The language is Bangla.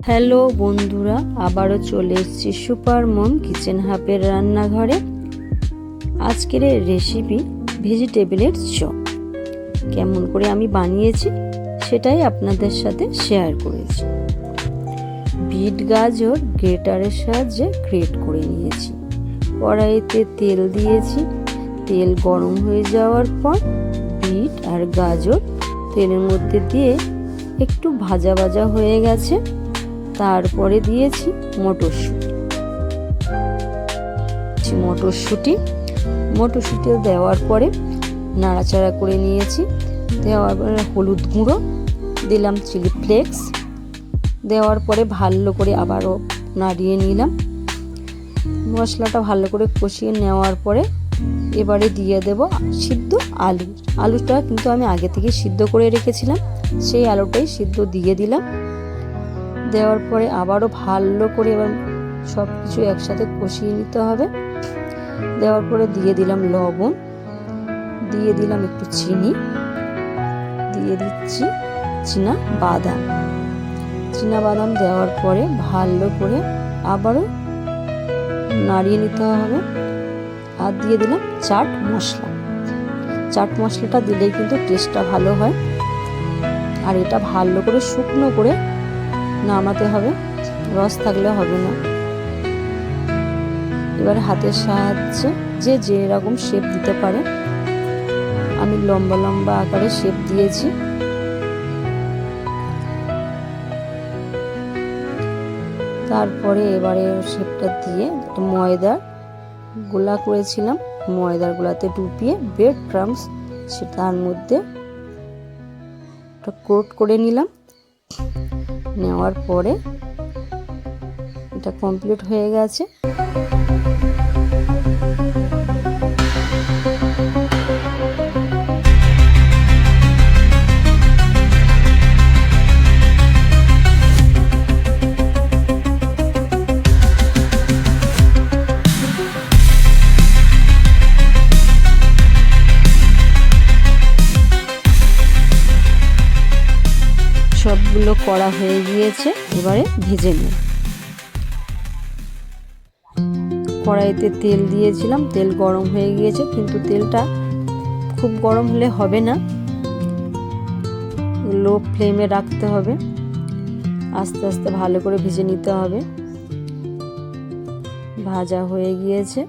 হ্যালো বন্ধুরা, আবারও চলে এসেছি সুপার মম কিচেন হাবের রান্নাঘরে। আজকের রেসিপি ভেজিটেবলের চপ। কেমন করে আমি বানিয়েছি সেটাই আপনাদের সাথে শেয়ার করেছি। বিট গাজর গ্রেটারের সাহায্যে গ্রেট করে নিয়েছি। কড়াইতে তেল দিয়েছি। তেল গরম হয়ে যাওয়ার পর বিট আর গাজর তেলের মধ্যে দিয়ে একটু ভাজা ভাজা হয়ে গেছে। তারপরে দিয়েছি মটরশুঁটি দেওয়ার পরে নাড়াচাড়া করে নিয়েছি। দেওয়ার পরে হলুদ গুঁড়ো দিলাম, চিলি ফ্লেক্স দেওয়ার পরে ভালো করে আবারও নাড়িয়ে নিলাম। মশলাটা ভালো করে কষিয়ে নেওয়ার পরে এবারে দিয়ে দেব সিদ্ধ আলুটা কিন্তু আমি আগে থেকে সিদ্ধ করে রেখেছিলাম, সেই আলুটাই সিদ্ধ দিয়ে দিলাম। দেওয়ার পরে আবারও ভালো করে এবার সব কিছু একসাথে কষিয়ে নিতে হবে। দেওয়ার পরে দিয়ে দিলাম লবণ, দিয়ে দিলাম একটু চিনি, দিয়ে দিচ্ছি বাদাম দেওয়ার পরে ভালো করে আবারও নাড়িয়ে নিতে হবে। আর দিয়ে দিলাম চাট মশলাটা দিলেই কিন্তু টেস্টটা ভালো হয়। আর এটা ভালো করে শুকনো করে নামাতে হবে, রস থাকলে হবে না। এবার হাতের সাহায্যে যে যেরকম শেপ দিতে পারে, আমি লম্বা লম্বা আকারে শেপ দিয়েছি। তারপরে এবারে শেপটা দিয়ে ময়দার গোলা করেছিলাম, ময়দার গোলাতে ডুবিয়ে ব্রেড ক্রাম্বস তার মধ্যে কোট করে নিলাম। নেওয়ার পরে এটা কমপ্লিট হয়ে গেছে। সবগুলো করা হয়ে গিয়েছে, এবারে ভেজে নিই। কড়াইতে তেল দিয়েছিলাম, তেল গরম হয়ে গিয়েছে, কিন্তু তেলটা খুব গরম হলে হবে না, লো ফ্লেমে রাখতে হবে। আস্তে আস্তে ভালো করে ভেজে নিতে হবে। ভাজা হয়ে গিয়েছে।